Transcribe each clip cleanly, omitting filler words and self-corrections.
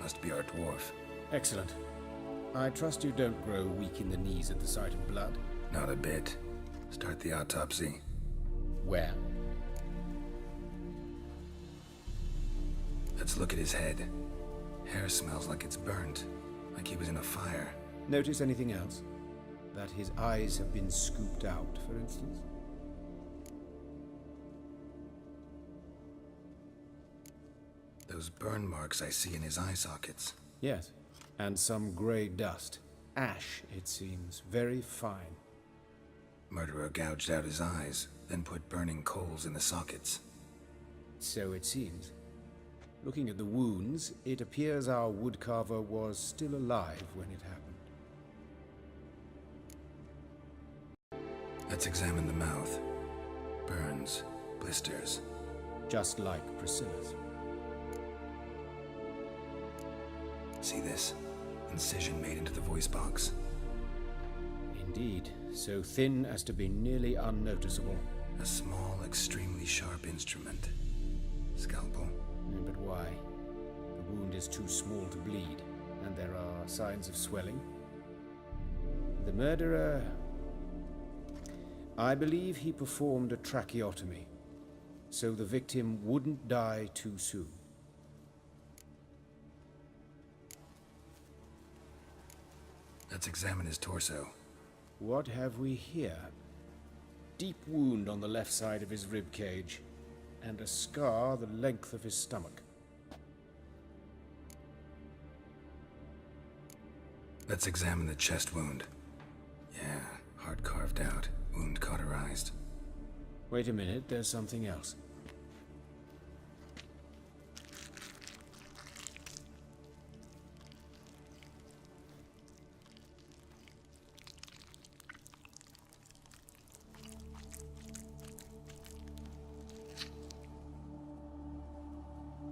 Must be our dwarf. Excellent. I trust you don't grow weak in the knees at the sight of blood? Not a bit. Start the autopsy. Where? Let's look at his head. Hair smells like it's burnt, like he was in a fire. Notice anything else? That his eyes have been scooped out, for instance? Those burn marks I see in his eye sockets. Yes, and some grey dust. Ash, it seems. Very fine. Murderer gouged out his eyes, then put burning coals in the sockets. So it seems. Looking at the wounds, it appears our woodcarver was still alive when it happened. Let's examine the mouth. Burns, blisters. Just like Priscilla's. See this? Incision made into the voice box. Indeed, so thin as to be nearly unnoticeable. A small, extremely sharp instrument. Scalpel. But why? The wound is too small to bleed, and there are signs of swelling. The murderer... I believe he performed a tracheotomy, so the victim wouldn't die too soon. Let's examine his torso. What have we here? Deep wound on the left side of his rib cage, and a scar the length of his stomach. Let's examine the chest wound. Yeah, heart carved out, wound cauterized. Wait a minute, there's something else.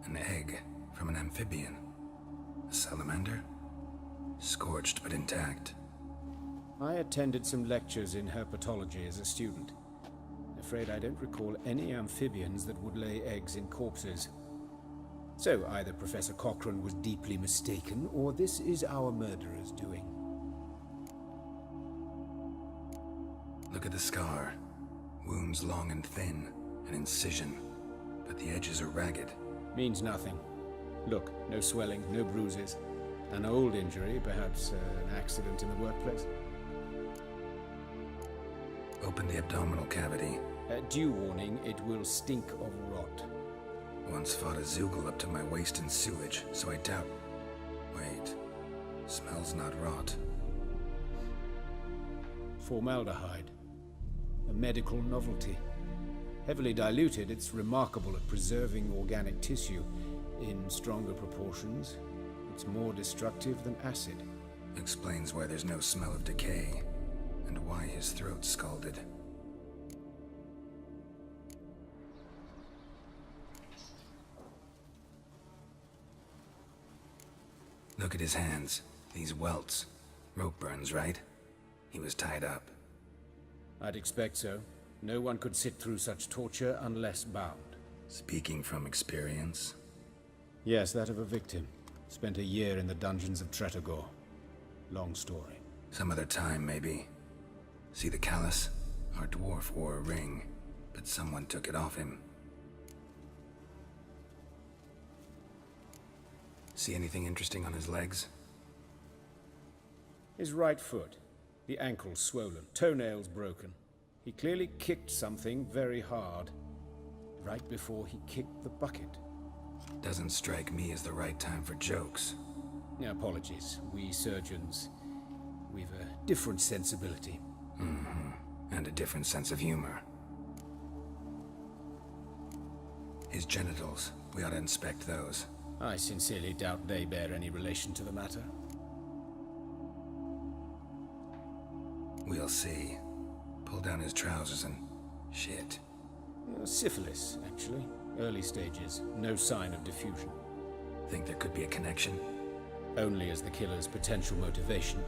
An egg from an amphibian. A salamander? Scorched but intact. I attended some lectures in herpetology as a student. Afraid I don't recall any amphibians that would lay eggs in corpses. So either Professor Cochrane was deeply mistaken, or this is our murderer's doing. Look at the scar. Wounds long and thin, an incision, but the edges are ragged. Means nothing. Look, no swelling, no bruises. An old injury, perhaps an accident in the workplace. Open the abdominal cavity. Due warning, it will stink of rot. Once fought a Wzol up to my waist in sewage, so I doubt... Wait. Smells not rot. Formaldehyde. A medical novelty. Heavily diluted, it's remarkable at preserving organic tissue. In stronger proportions, it's more destructive than acid. Explains why there's no smell of decay, and why his throat's scalded. Look at his hands. These welts. Rope burns, right? He was tied up. I'd expect so. No one could sit through such torture unless bound. Speaking from experience? Yes, that of a victim. Spent a year in the dungeons of Tretogor. Long story. Some other time, maybe. See the callus? Our dwarf wore a ring, but someone took it off him. See anything interesting on his legs? His right foot. The ankle swollen, toenails broken. He clearly kicked something very hard, right before he kicked the bucket. Doesn't strike me as the right time for jokes. Apologies. We surgeons, we've a different sensibility. And a different sense of humor. His genitals, we ought to inspect those. I sincerely doubt they bear any relation to the matter. We'll see. Pull down his trousers and... shit. Syphilis, actually. Early stages. No sign of diffusion. Think there could be a connection? Only as the killer's potential motivation.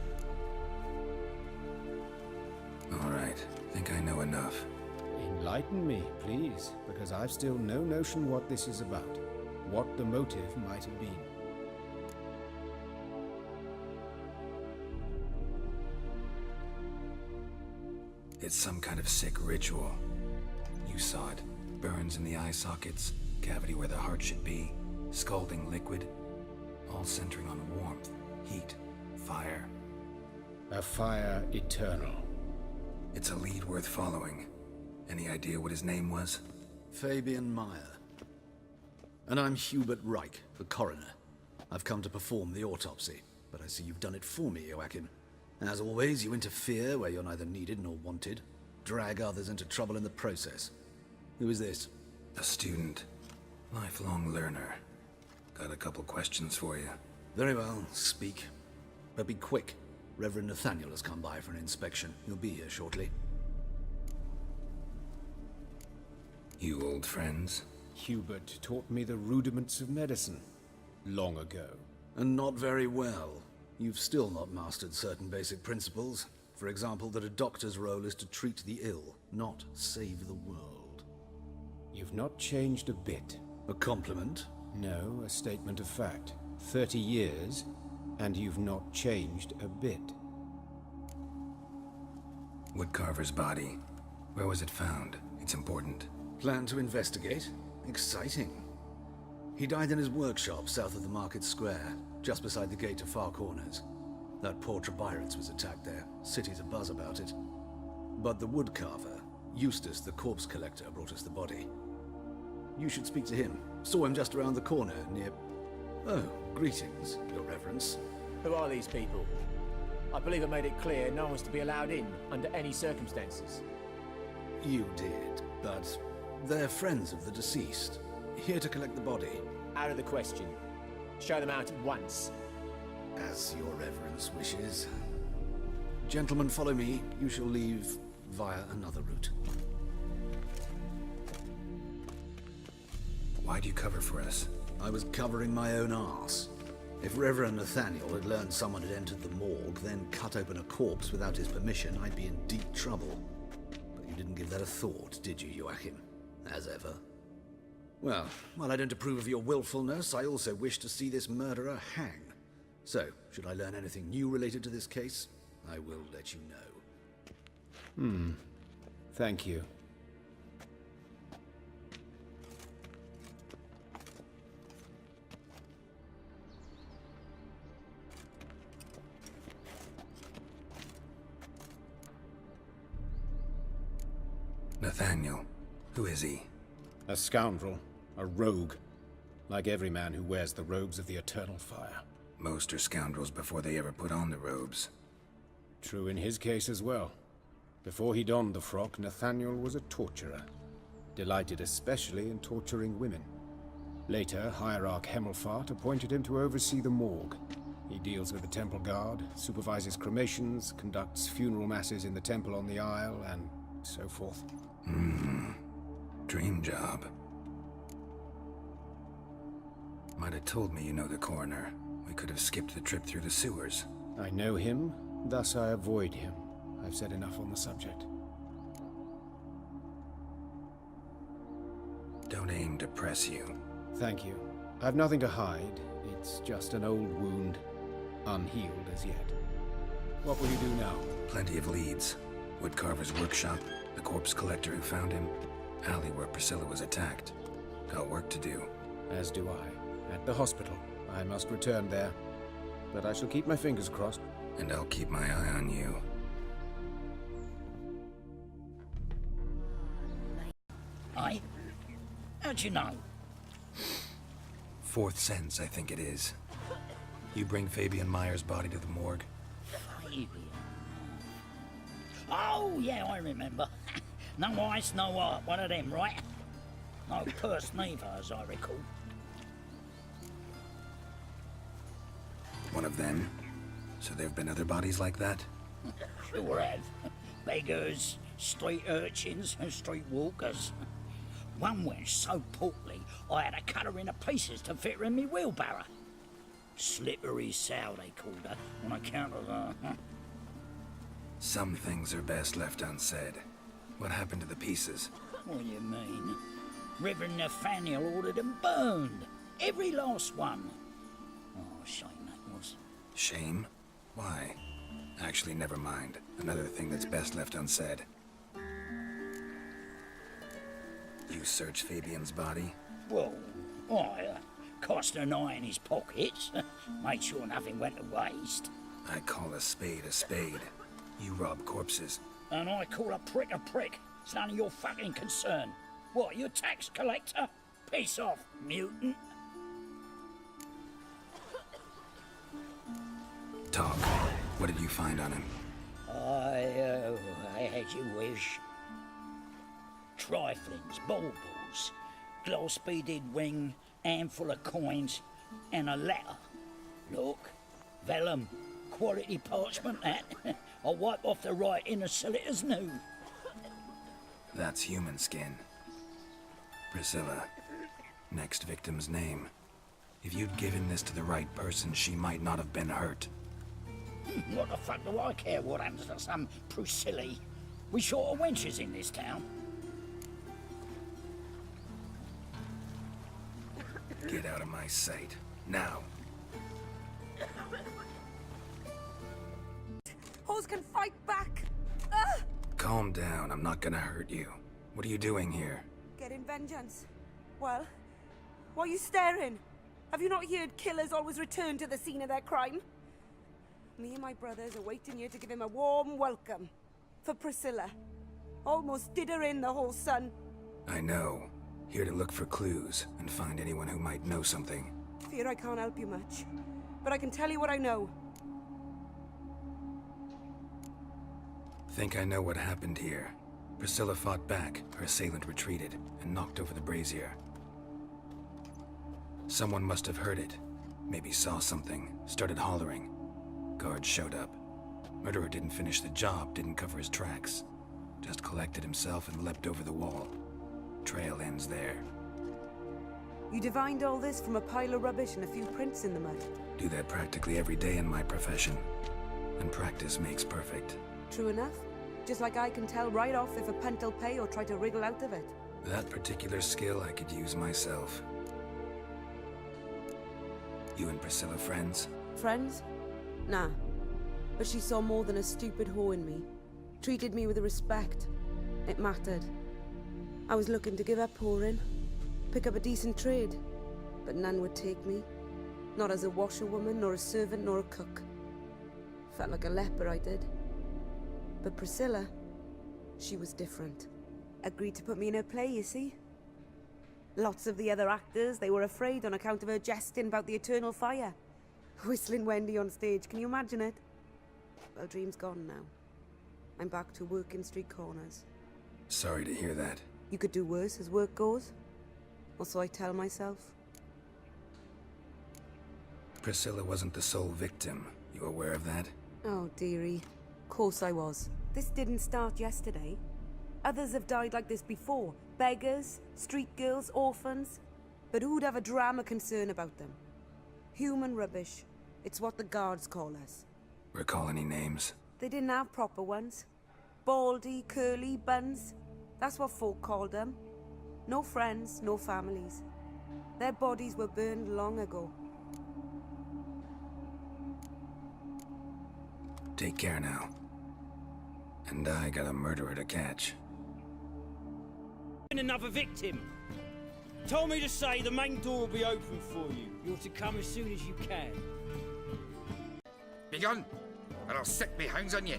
All right. Think I know enough. Enlighten me, please, because I've still no notion what this is about. What the motive might have been. It's some kind of sick ritual. You saw it. Burns in the eye sockets, cavity where the heart should be, scalding liquid, all centering on warmth, heat, fire. A fire eternal. It's a lead worth following. Any idea what his name was? Fabian Meyer. And I'm Hubert Reich, the coroner. I've come to perform the autopsy, but I see you've done it for me, Joachim. As always, you interfere where you're neither needed nor wanted. Drag others into trouble in the process. Who is this? A student. Lifelong learner. Got a couple questions for you. Very well, speak. But be quick. Reverend Nathaniel has come by for an inspection. He'll be here shortly. You old friends? Hubert taught me the rudiments of medicine. Long ago. And not very well. You've still not mastered certain basic principles. For example, that a doctor's role is to treat the ill, not save the world. You've not changed a bit. A compliment? No, a statement of fact. 30 years, and you've not changed a bit. Woodcarver's body. Where was it found? It's important. Plan to investigate? Exciting. He died in his workshop south of the market square, just beside the gate to Far Corners. That poor Trebirates was attacked there. City's abuzz about it. But the woodcarver, Eustace the corpse collector, brought us the body. You should speak to him. Saw him just around the corner near... Oh, greetings, Your Reverence. Who are these people? I believe I made it clear no one was to be allowed in under any circumstances. You did, but they're friends of the deceased. Here to collect the body. Out of the question. Show them out at once. As Your Reverence wishes. Gentlemen, follow me. You shall leave via another route. Why'd you cover for us? I was covering my own arse. If Reverend Nathaniel had learned someone had entered the morgue, then cut open a corpse without his permission, I'd be in deep trouble. But you didn't give that a thought, did you, Joachim? As ever. Well, while I don't approve of your willfulness, I also wish to see this murderer hang. So, should I learn anything new related to this case, I will let you know. Thank you. Nathaniel. Who is he? A scoundrel. A rogue. Like every man who wears the robes of the Eternal Fire. Most are scoundrels before they ever put on the robes. True in his case as well. Before he donned the frock, Nathaniel was a torturer. Delighted especially in torturing women. Later, Hierarch Hemmelfart appointed him to oversee the morgue. He deals with the temple guard, supervises cremations, conducts funeral masses in the temple on the Isle, and so forth. Dream job. Might have told me you know the coroner. We could have skipped the trip through the sewers. I know him, thus I avoid him. I've said enough on the subject. Don't aim to press you. Thank you. I've nothing to hide. It's just an old wound, unhealed as yet. What will you do now? Plenty of leads. Woodcarver's workshop, the corpse collector who found him, alley where Priscilla was attacked. Got work to do. As do I. At the hospital. I must return there. But I shall keep my fingers crossed. And I'll keep my eye on you. Aye? How'd you know? Fourth sense, I think it is. You bring Fabian Meyer's body to the morgue. Fabian. Oh, yeah, I remember. No ice, no art, one of them, right? No purse neither, as I recall. One of them? So there've been other bodies like that? Sure have. Beggars, street urchins, and street walkers. One went so portly, I had to cut her into pieces to fit her in me wheelbarrow. Slippery sow, they called her, on account of her. Some things are best left unsaid. What happened to the pieces? What do you mean? Reverend Nathaniel ordered them burned. Every last one. Oh, shame that was. Shame? Why? Actually, never mind. Another thing that's best left unsaid. You search Fabian's body? Well, I cast an eye in his pockets, made sure nothing went to waste. I call a spade a spade. You rob corpses. And I call a prick a prick. It's none of your fucking concern. What, you a tax collector? Piss off, mutant. Talk. What did you find on him? I had you wish. Triflings, baubles, gloss-beaded ring, handful of coins, and a letter. Look, vellum, quality parchment that. I'll wipe off the writing and sell it as new. That's human skin. Priscilla. Next victim's name. If you'd given this to the right person, she might not have been hurt. What the fuck do I care what happens to some Priscilla? We short of wenches in this town. Get out of my sight. Now. Hoes can fight back! Calm down. I'm not gonna hurt you. What are you doing here? Getting vengeance. Well, why are you staring? Have you not heard killers always return to the scene of their crime? Me and my brothers are waiting here to give him a warm welcome. For Priscilla. Almost did her in, the whole son. I know. Here to look for clues and find anyone who might know something. Fear I can't help you much. But I can tell you what I know. Think I know what happened here. Priscilla fought back, her assailant retreated, and knocked over the brazier. Someone must have heard it. Maybe saw something, started hollering. Guards showed up. Murderer didn't finish the job, didn't cover his tracks. Just collected himself and leapt over the wall. Trail ends there. You divined all this from a pile of rubbish and a few prints in the mud. Do that practically every day in my profession. And practice makes perfect. True enough. Just like I can tell right off if a punt'll pay or try to wriggle out of it. That particular skill I could use myself. You and Priscilla friends? Friends? Nah. But she saw more than a stupid whore in me. Treated me with respect. It mattered. I was looking to give up whoring. Pick up a decent trade. But none would take me. Not as a washerwoman, nor a servant, nor a cook. Felt like a leper, I did. But Priscilla, she was different. Agreed to put me in her play, you see? Lots of the other actors, they were afraid on account of her jesting about the eternal fire. Whistling Wendy on stage, can you imagine it? Well, dream's gone now. I'm back to working street corners. Sorry to hear that. You could do worse as work goes. Or so I tell myself. Priscilla wasn't the sole victim. You aware of that? Oh, dearie. Course I was. This didn't start yesterday. Others have died like this before. Beggars, street girls, orphans. But who'd have a drama concern about them? Human rubbish. It's what the guards call us. Recall any names? They didn't have proper ones. Baldy, curly, buns. That's what folk called them. No friends, no families. Their bodies were burned long ago. Take care now. And I got a murderer to catch. Another victim. Told me to say the main door will be open for you. You're to come as soon as you can. Begone, or I'll sick me hounds on you.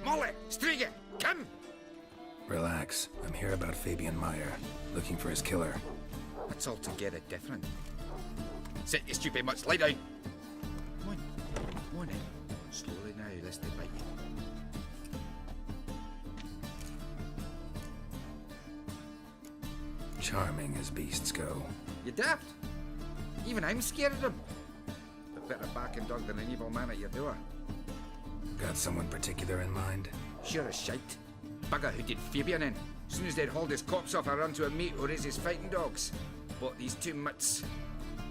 Molly, Striga, come! Relax. I'm here about Fabian Meyer, looking for his killer. That's altogether different. Sit, you stupid mutts, lie down. Come on in. Slowly now, lest they bite you. Charming as beasts go. You daft? Even I'm scared of them. But better barking dog than an evil man at your door. Got someone particular in mind? Sure as shite. Bugger who did Fabian in. As soon as they'd hauled his corpse off, I run to a mate who raises fighting dogs. Bought these two mutts.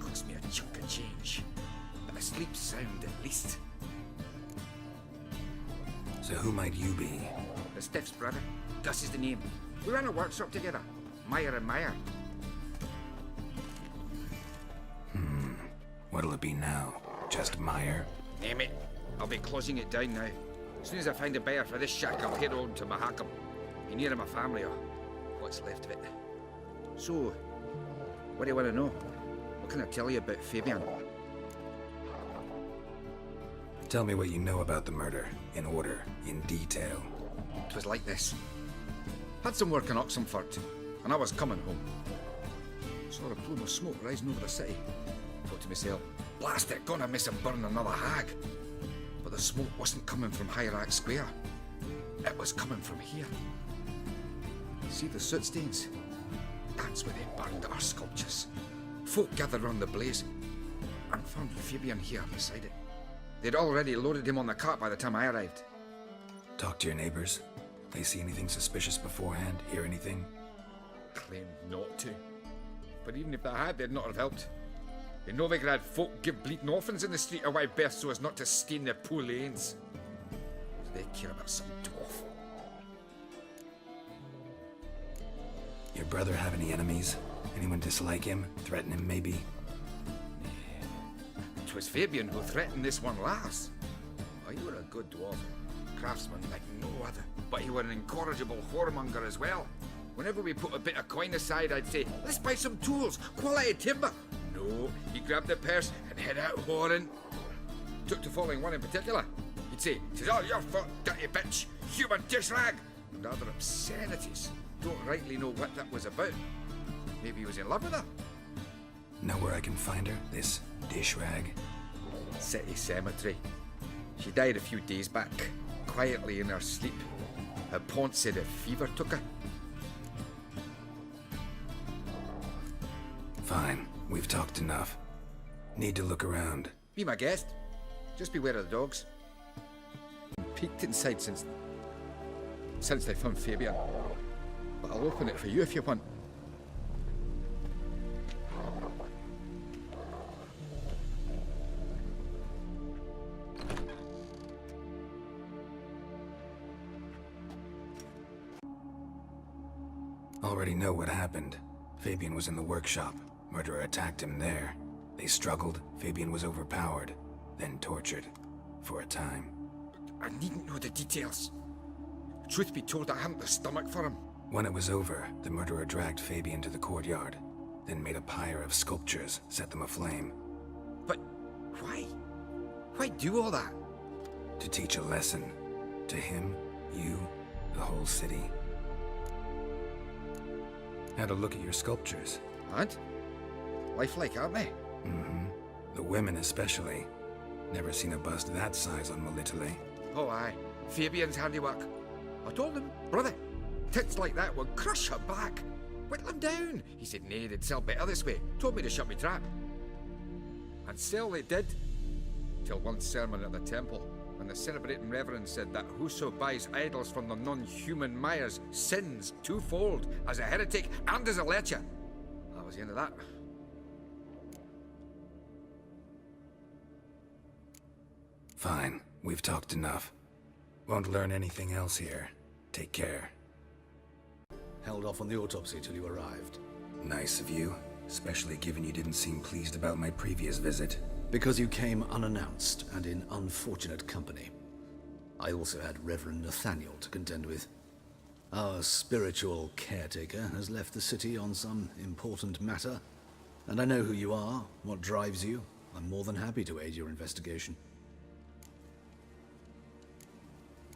Cost me a chunk of change. But I sleep sound at least. So who might you be? The Stiff's brother. Gus is the name. We ran a workshop together. Meyer and Meyer. What'll it be now? Just Meyer? Name it. I'll be closing it down now. As soon as I find a buyer for this shack, I'll head on to Mahakam. Be near my family, or what's left of it. So, what do you want to know? What can I tell you about Fabian? Tell me what you know about the murder, in order, in detail. It was like this. Had some work in Oxenford, and I was coming home. Saw a plume of smoke rising over the city. Thought to myself, blast it, gonna miss him burn another hag. But the smoke wasn't coming from Hierarch Square. It was coming from here. See the soot stains? That's where they burned our sculptures. Folk gathered round the blaze, and found Fabian here beside it. They'd already loaded him on the cart by the time I arrived. Talk to your neighbors. They see anything suspicious beforehand? Hear anything? Claimed not to. But even if they had, they'd not have helped. In Novigrad, folk give bleeding orphans in the street a wide berth so as not to stain their poor lanes. They care about some dwarf. Your brother have any enemies? Anyone dislike him? Threaten him, maybe? 'Twas Fabian who threatened this one last. Oh, you were a good dwarf. Craftsman like no other. But he were an incorrigible whoremonger as well. Whenever we put a bit of coin aside, I'd say, let's buy some tools, quality timber. No, he grabbed the purse and head out whoring. Took to following one in particular. He'd say, "'Tis all your fault, dirty bitch, human dish rag," and other obscenities. Don't rightly know what that was about. Maybe he was in love with her. Know where I can find her? This dish rag? City cemetery. She died a few days back, quietly in her sleep. Her pont said a fever took her. Fine, we've talked enough. Need to look around. Be my guest. Just beware of the dogs. Peeked inside since they found Fabian. But I'll open it for you if you want. Already know what happened. Fabian was in the workshop. Murderer attacked him there. They struggled. Fabian was overpowered, then tortured. For a time. I needn't know the details. Truth be told, I hadn't the stomach for him. When it was over, the murderer dragged Fabian to the courtyard, then made a pyre of sculptures, set them aflame. But why? Why do all that? To teach a lesson. To him, you, the whole city. Had a look at your sculptures. And? Lifelike, aren't they? Mm-hmm. The women especially. Never seen a bust that size on Melitele. Oh aye, Fabian's handiwork. I told him, brother, tits like that would crush her back. Whittle him down. He said nay, they'd sell better this way. Told me to shut me trap. And sell they did. Till one sermon at the temple, when the celebrating reverend said that whoso buys idols from the non-human mires sins twofold, as a heretic and as a lecher. That was the end of that. Fine, we've talked enough. Won't learn anything else here. Take care. Held off on the autopsy till you arrived. Nice of you, especially given you didn't seem pleased about my previous visit. Because you came unannounced and in unfortunate company. I also had Reverend Nathaniel to contend with. Our spiritual caretaker has left the city on some important matter, and I know who you are, what drives you. I'm more than happy to aid your investigation.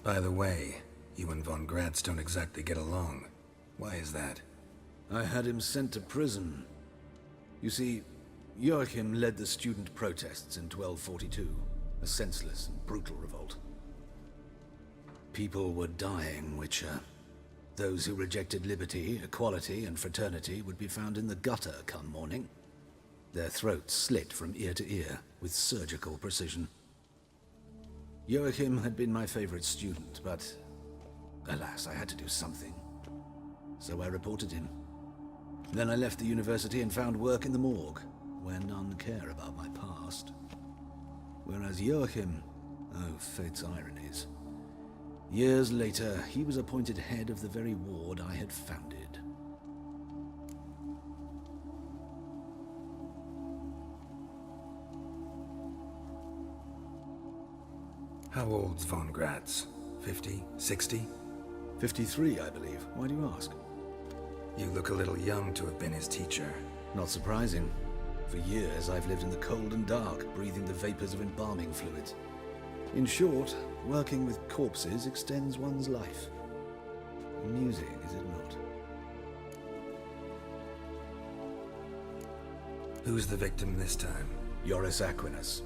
By the way, you and von Gratz don't exactly get along. Why is that? I had him sent to prison. You see, Joachim led the student protests in 1242, a senseless and brutal revolt. People were dying, Witcher. Those who rejected liberty, equality, and fraternity would be found in the gutter come morning. Their throats slit from ear to ear with surgical precision. Joachim had been my favorite student, but alas, I had to do something. So I reported him. Then I left the university and found work in the morgue, where none care about my past. Whereas Joachim, oh, fate's ironies. Years later, he was appointed head of the very ward I had founded. How old's von Gratz? 50? 60? 53, I believe. Why do you ask? You look a little young to have been his teacher. Not surprising. For years, I've lived in the cold and dark, breathing the vapors of embalming fluids. In short, working with corpses extends one's life. Amusing, is it not? Who's the victim this time? Joris Aquinas,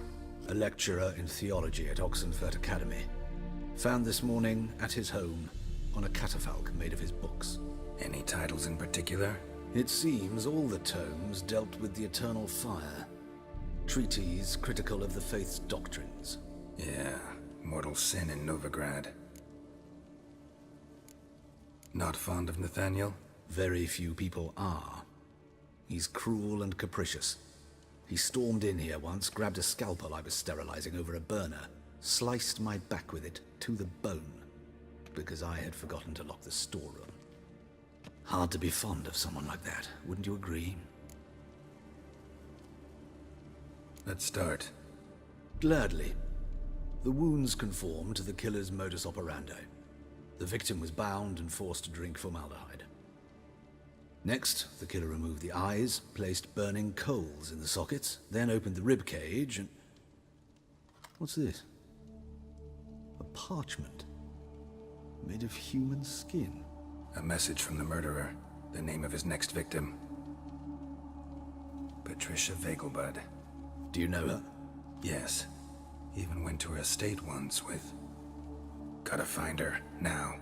a lecturer in theology at Oxenfurt Academy. Found this morning at his home on a catafalque made of his books. Any titles in particular? It seems all the tomes dealt with the eternal fire. Treatises critical of the faith's doctrines. Yeah, mortal sin in Novigrad. Not fond of Nathaniel? Very few people are. He's cruel and capricious. He stormed in here once, grabbed a scalpel I was sterilizing over a burner, sliced my back with it to the bone, because I had forgotten to lock the storeroom. Hard to be fond of someone like that, wouldn't you agree? Let's start. Gladly. The wounds conform to the killer's modus operandi. The victim was bound and forced to drink formaldehyde. Next, the killer removed the eyes, placed burning coals in the sockets, then opened the rib cage and... What's this? A parchment. Made of human skin. A message from the murderer. The name of his next victim. Patricia Wzol. Do you know her? Yes. Even went to her estate once with... Gotta find her, now.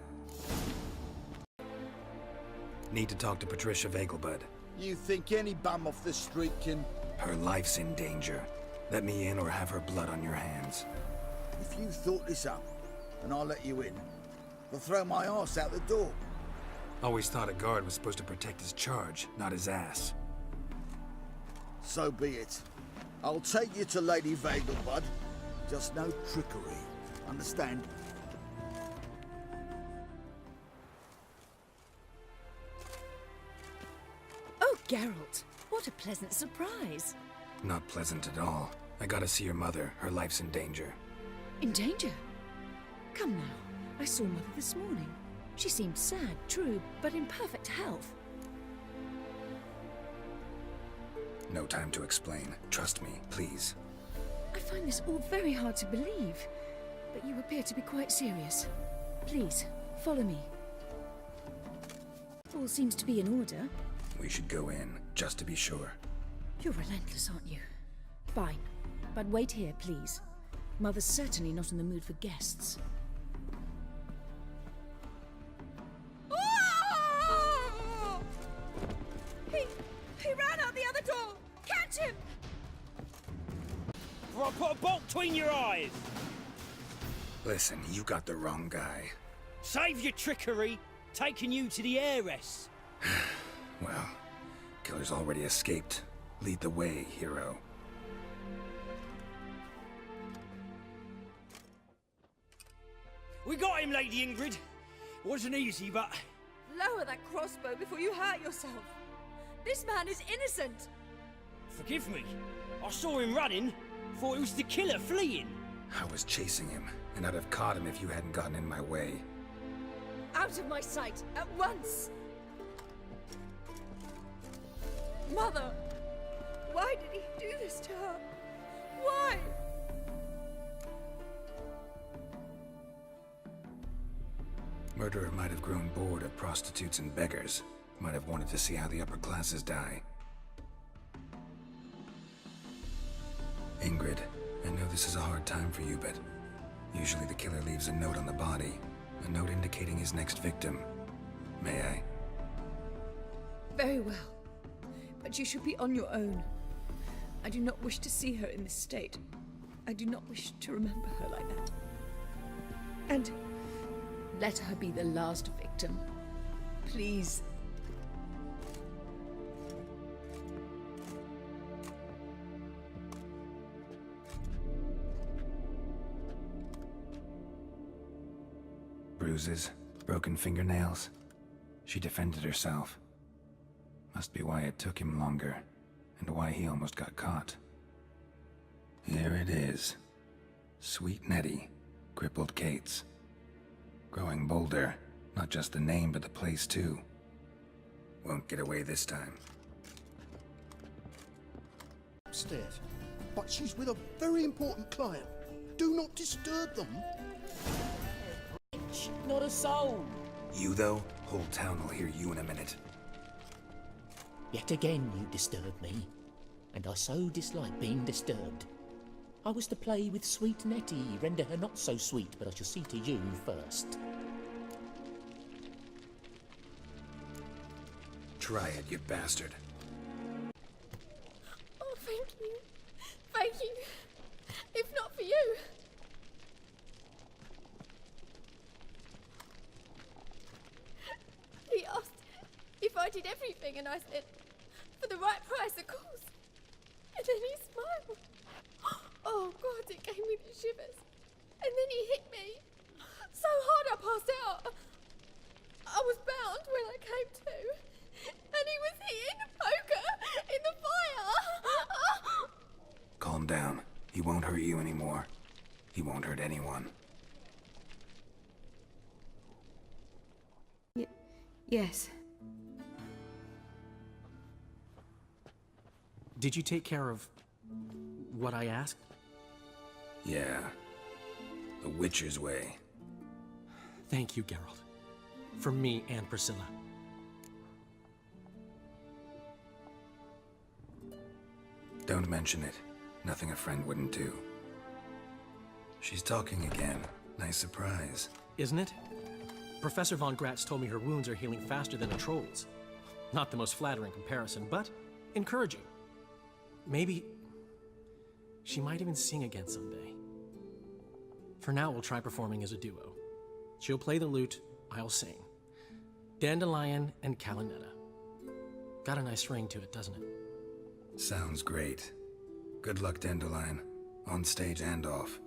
Need to talk to Patricia Wzol. You think any bum off the street can... Her life's in danger. Let me in or have her blood on your hands. If you thought this up, and I'll let you in, I'll throw my arse out the door. Always thought a guard was supposed to protect his charge, not his ass. So be it. I'll take you to Lady Wzol. Just no trickery. Understand? Oh, Geralt, what a pleasant surprise. Not pleasant at all. I gotta see your mother. Her life's in danger. In danger? Come now, I saw Mother this morning. She seemed sad, true, but in perfect health. No time to explain. Trust me, please. I find this all very hard to believe, but you appear to be quite serious. Please, follow me. All seems to be in order. We should go in, just to be sure. You're relentless, aren't you? Fine, but wait here, please. Mother's certainly not in the mood for guests. He ran out the other door! Catch him! Or I'll put a bolt between your eyes! Listen, you got the wrong guy. Save your trickery! Taking you to the heiress! Well, killer's already escaped. Lead the way, hero. We got him, Lady Ingrid. Wasn't easy, but... Lower that crossbow before you hurt yourself. This man is innocent. Forgive me. I saw him running. Thought it was the killer fleeing. I was chasing him, and I'd have caught him if you hadn't gotten in my way. Out of my sight, at once! Mother! Why did he do this to her? Why? Murderer might have grown bored of prostitutes and beggars. Might have wanted to see how the upper classes die. Ingrid, I know this is a hard time for you, but usually the killer leaves a note on the body. A note indicating his next victim. May I? Very well. But you should be on your own. I do not wish to see her in this state. I do not wish to remember her like that. And let her be the last victim. Please. Bruises, broken fingernails. She defended herself. Must be why it took him longer, and why he almost got caught. Here it is. Sweet Nettie, crippled Kate's. Growing bolder, not just the name but the place too. Won't get away this time. Upstairs. But she's with a very important client. Do not disturb them. Not a soul. You, though, whole town will hear you in a minute. Yet again you disturb me, and I so dislike being disturbed. I was to play with sweet Nettie, render her not so sweet, but I shall see to you first. Try it, you bastard. Oh, thank you. Thank you. If not for you. He asked if I did everything, and I said, for the right price, of course. And then he smiled. Oh, God, it gave me the shivers. And then he hit me so hard I passed out. I was bound when I came to. And he was hitting the poker in the fire. Calm down. He won't hurt you anymore. He won't hurt anyone. Yes. Did you take care of what I asked? Yeah. The Witcher's way. Thank you, Geralt. For me and Priscilla. Don't mention it. Nothing a friend wouldn't do. She's talking again. Nice surprise. Isn't it? Professor von Gratz told me her wounds are healing faster than a troll's. Not the most flattering comparison, but encouraging. Maybe she might even sing again someday. For now, we'll try performing as a duo. She'll play the lute, I'll sing. Dandelion and Calinetta. Got a nice ring to it, doesn't it? Sounds great. Good luck, Dandelion. On stage and off.